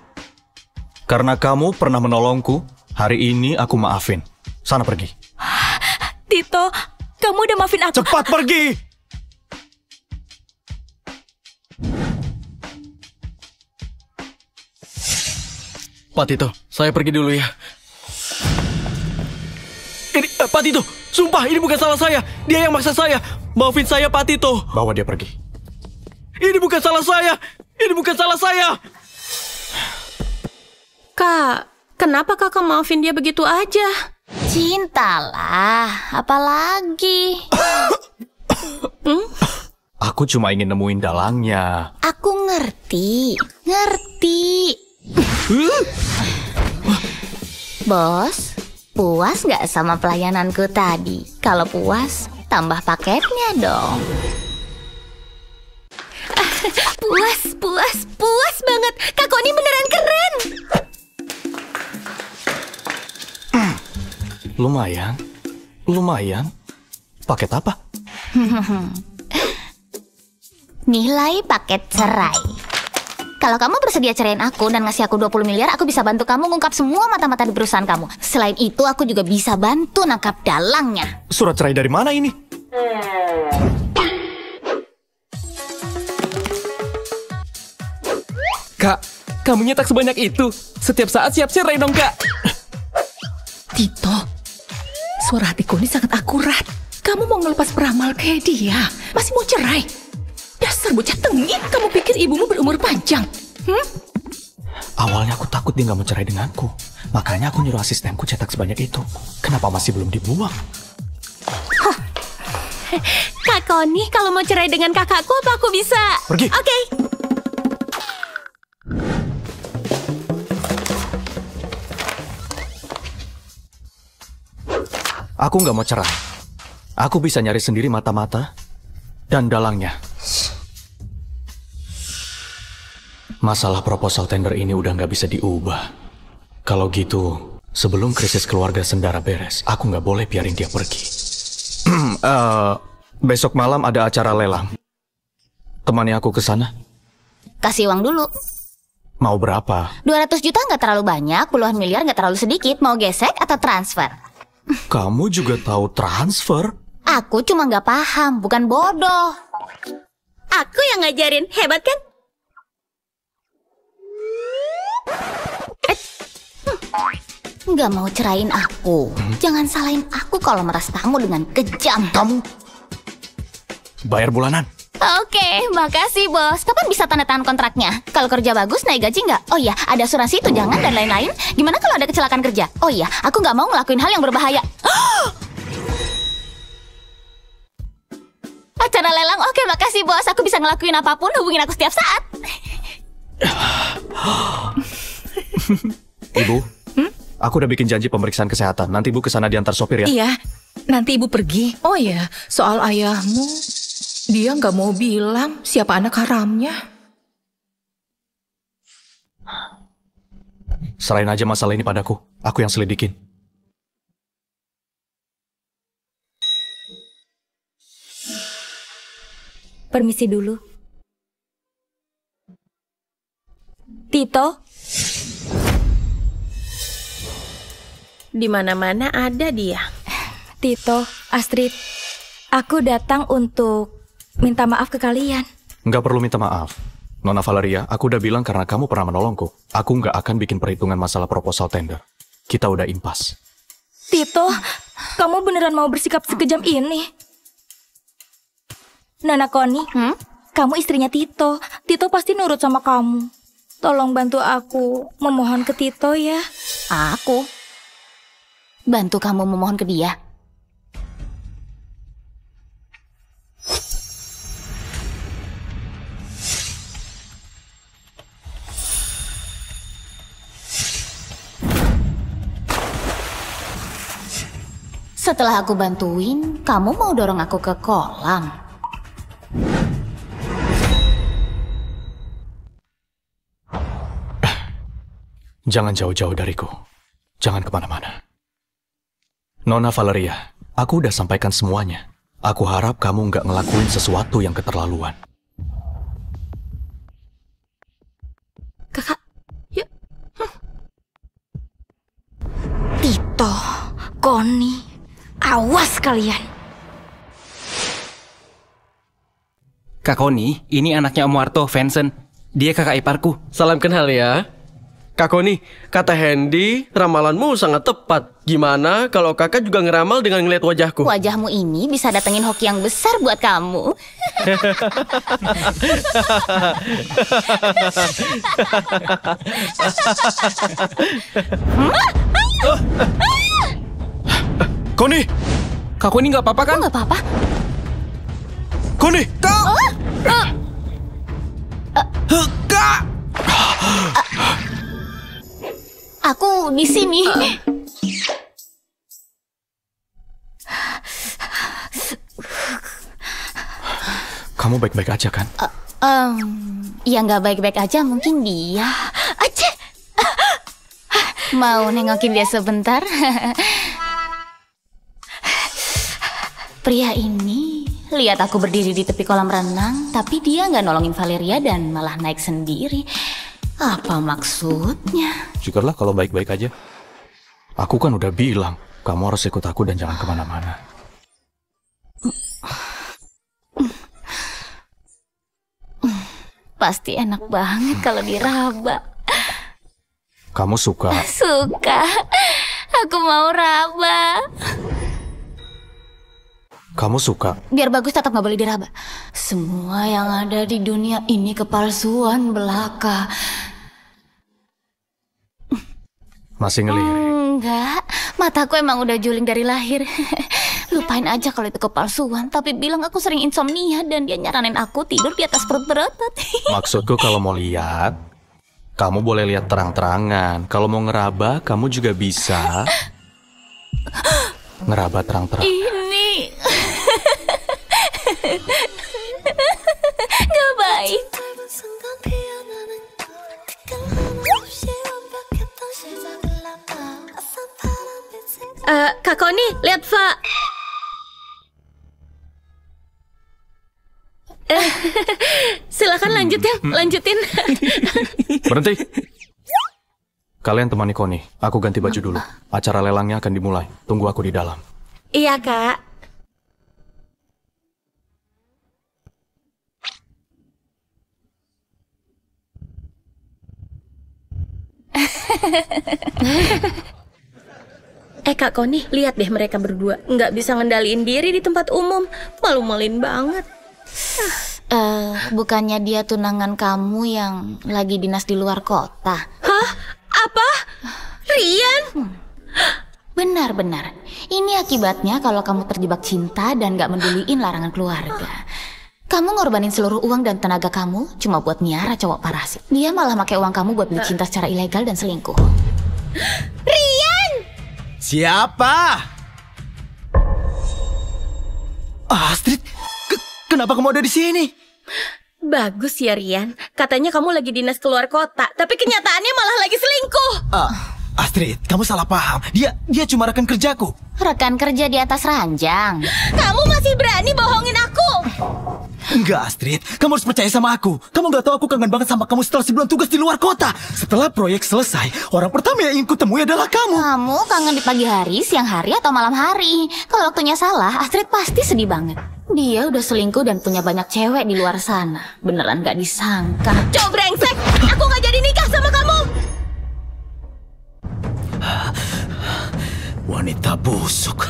Karena kamu pernah menolongku, hari ini aku maafin. Sana pergi. Tito, kamu udah maafin aku. Cepat pergi! Pak Tito, saya pergi dulu ya. Ini, Pak Tito, sumpah ini bukan salah saya. Dia yang maksa saya. Maafin saya, Pak Tito. Bawa dia pergi. Ini bukan salah saya. Ini bukan salah saya. Kak, kenapa kakak maafin dia begitu aja? Cintalah, apalagi. Aku cuma ingin nemuin dalangnya. Aku ngerti. Bos, puas nggak sama pelayananku tadi? Kalau puas, tambah paketnya dong. Puas banget. Kak Koni beneran keren. Lumayan. Lumayan. Paket apa? Nilai paket cerai. Kalau kamu bersedia ceraiin aku dan ngasih aku 20 miliar, aku bisa bantu kamu ngungkap semua mata-mata di perusahaan kamu. Selain itu, aku juga bisa bantu nangkap dalangnya. Surat cerai dari mana ini? Kak, kamu nyetak sebanyak itu. Setiap saat siap cerai dong, Kak. Tito, suara hatiku ini sangat akurat. Kamu mau ngelepas peramal kayak dia, masih mau cerai? Dasar bocah tengik, kamu pikir ibumu berumur panjang? Awalnya aku takut dia nggak mau cerai denganku. Makanya aku nyuruh asistenku cetak sebanyak itu. Kenapa masih belum dibuang? Kak Connie, kalau mau cerai dengan kakakku, apa aku bisa? Pergi. Oke. Aku nggak mau cerai. Aku bisa nyari sendiri mata-mata dan dalangnya. Masalah proposal tender ini udah nggak bisa diubah. Kalau gitu, sebelum krisis keluarga Sendara beres, aku nggak boleh biarin dia pergi. Besok malam ada acara lelang. Temani aku ke sana. Kasih uang dulu. Mau berapa? 200 juta nggak terlalu banyak, puluhan miliar nggak terlalu sedikit. Mau gesek atau transfer? Kamu juga tahu transfer? Aku cuma nggak paham, bukan bodoh. Aku yang ngajarin, hebat kan? Nggak mau cerain aku. Jangan salahin aku kalau meras kamu dengan kejam. Kamu bayar bulanan. Oke, makasih bos. Kapan bisa tanda tangan kontraknya? Kalau kerja bagus, naik gaji nggak? Oh iya, ada asuransi tunjangan dan lain-lain. Gimana kalau ada kecelakaan kerja? Oh iya, aku nggak mau ngelakuin hal yang berbahaya. Acara lelang, oke makasih bos. Aku bisa ngelakuin apapun, hubungin aku setiap saat. Ibu, aku udah bikin janji pemeriksaan kesehatan. Nanti ibu kesana diantar sopir ya? Iya, nanti ibu pergi. Oh ya, soal ayahmu, dia nggak mau bilang siapa anak haramnya. Serahin aja masalah ini padaku. Aku yang selidikin. Permisi dulu. Tito? Di mana-mana ada dia. Tito, Astrid, aku datang untuk minta maaf ke kalian. Nggak perlu minta maaf. Nona Valeria, aku udah bilang karena kamu pernah menolongku. Aku nggak akan bikin perhitungan masalah proposal tender. Kita udah impas. Tito, kamu beneran mau bersikap sekejam ini? Nona Connie, kamu istrinya Tito. Tito pasti nurut sama kamu. Tolong bantu aku memohon ke Tito ya. Aku? Bantu kamu memohon ke dia? Setelah aku bantuin, kamu mau dorong aku ke kolam? Jangan jauh-jauh dariku. Jangan kemana-mana. Nona Valeria, aku udah sampaikan semuanya. Aku harap kamu nggak ngelakuin sesuatu yang keterlaluan. Kakak, yuk. Tito, Connie, awas kalian. Kak Connie, ini anaknya Om Warto, Vincent. Dia kakak iparku. Salam kenal ya. Kak Connie, kata Hendy, ramalanmu sangat tepat. Gimana kalau kakak juga ngeramal dengan ngeliat wajahku? Wajahmu ini bisa datengin hoki yang besar buat kamu. Connie! Kak Connie nggak apa-apa kan? Nggak apa-apa. Connie! Kak! Kak! Aku di sini. Kamu baik-baik aja kan? Ya nggak baik-baik aja, mungkin dia. Mau nengokin dia sebentar? Pria ini lihat aku berdiri di tepi kolam renang, tapi dia nggak nolongin Valeria dan malah naik sendiri. Apa maksudnya? Syukurlah kalau baik-baik aja. Aku kan udah bilang, kamu harus ikut aku dan jangan kemana-mana. Pasti enak banget kalau diraba. Kamu suka? Suka. Aku mau raba. Kamu suka? Biar bagus tetap nggak boleh diraba. Semua yang ada di dunia ini kepalsuan belaka. Masih ngelirik? Enggak, mataku emang udah juling dari lahir. Lupain aja kalau itu kepalsuan. Tapi bilang aku sering insomnia dan dia nyaranin aku tidur di atas perut berotot. Maksudku kalau mau lihat, kamu boleh lihat terang-terangan. Kalau mau ngeraba, kamu juga bisa ngeraba terang-terangan. Ini gak baik. Kak Koni, lihat Fa. Silakan lanjut ya, lanjutin. Berhenti. Kalian temani Koni. Aku ganti baju dulu. Acara lelangnya akan dimulai. Tunggu aku di dalam. Iya, Kak. Kak Koni, lihat deh mereka berdua. Nggak bisa ngendaliin diri di tempat umum. Malu-maluin banget. Bukannya dia tunangan kamu yang lagi dinas di luar kota? Hah? Apa? Rian? Benar-benar. Ini akibatnya kalau kamu terjebak cinta dan gak menduliin larangan keluarga. Kamu ngorbanin seluruh uang dan tenaga kamu cuma buat miara cowok parasit. Dia malah pakai uang kamu buat beli cinta secara ilegal dan selingkuh. Rian! Siapa? Astrid, kenapa kamu ada di sini? Bagus ya Rian. Katanya kamu lagi dinas keluar kota, tapi kenyataannya malah lagi selingkuh. Astrid, kamu salah paham. Dia cuma rekan kerjaku. Rekan kerja di atas ranjang. Kamu masih berani bohongin aku? Enggak, Astrid. Kamu harus percaya sama aku. Kamu gak tahu aku kangen banget sama kamu setelah sebulan tugas di luar kota. Setelah proyek selesai, orang pertama yang ingin kutemui adalah kamu. Kamu kangen di pagi hari, siang hari, atau malam hari? Kalau waktunya salah, Astrid pasti sedih banget. Dia udah selingkuh dan punya banyak cewek di luar sana. Beneran gak disangka. Cowok brengsek! Aku gak jadi nikah sama kamu! Wanita busuk.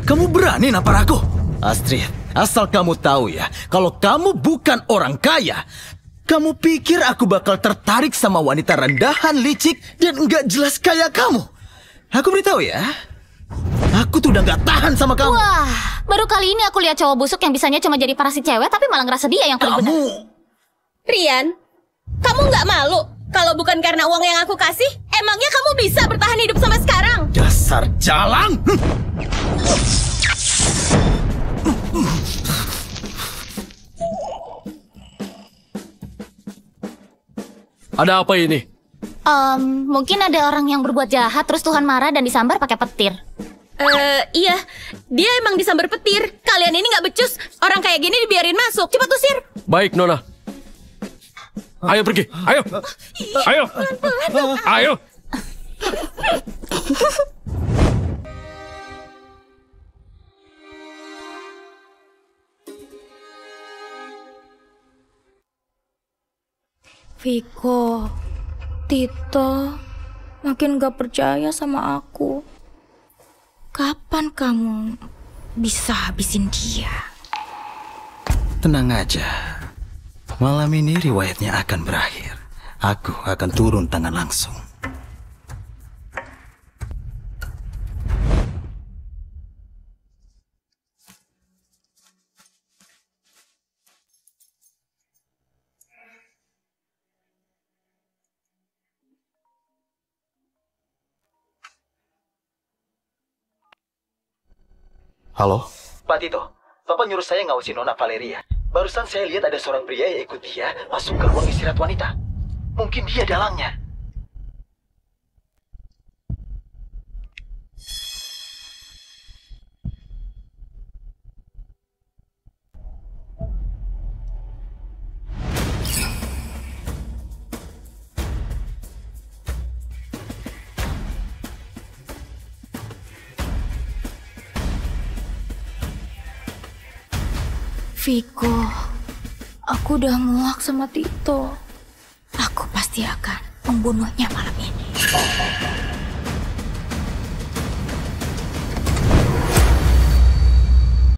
Kamu berani nampar aku? Astrid, asal kamu tahu ya, kalau kamu bukan orang kaya, kamu pikir aku bakal tertarik sama wanita rendahan, licik, dan nggak jelas kayak kamu? Aku beritahu ya, aku tuh udah nggak tahan sama kamu. Wah, baru kali ini aku lihat cowok busuk yang bisanya cuma jadi parasit cewek, tapi malah ngerasa dia yang paling benar. Rian, kamu nggak malu? Kalau bukan karena uang yang aku kasih, emangnya kamu bisa bertahan hidup sampai sekarang? Dasar jalang! Ada apa ini? Mungkin ada orang yang berbuat jahat terus Tuhan marah dan disambar pakai petir. Iya, dia emang disambar petir. Kalian ini nggak becus. Orang kayak gini dibiarin masuk. Cepat usir. Baik, Nona. Ayo pergi, ayo. Ayo. Ayo. Viko, Tito, makin gak percaya sama aku. Kapan kamu bisa habisin dia? Tenang aja. Malam ini riwayatnya akan berakhir. Aku akan turun tangan langsung. Halo? Pak Tito, Bapak nyuruh saya ngawasin Nona Valeria. Barusan saya lihat ada seorang pria yang ikut dia masuk ke ruang istirahat wanita. Mungkin dia dalangnya. Viko, aku udah muak sama Tito. Aku pasti akan membunuhnya malam ini.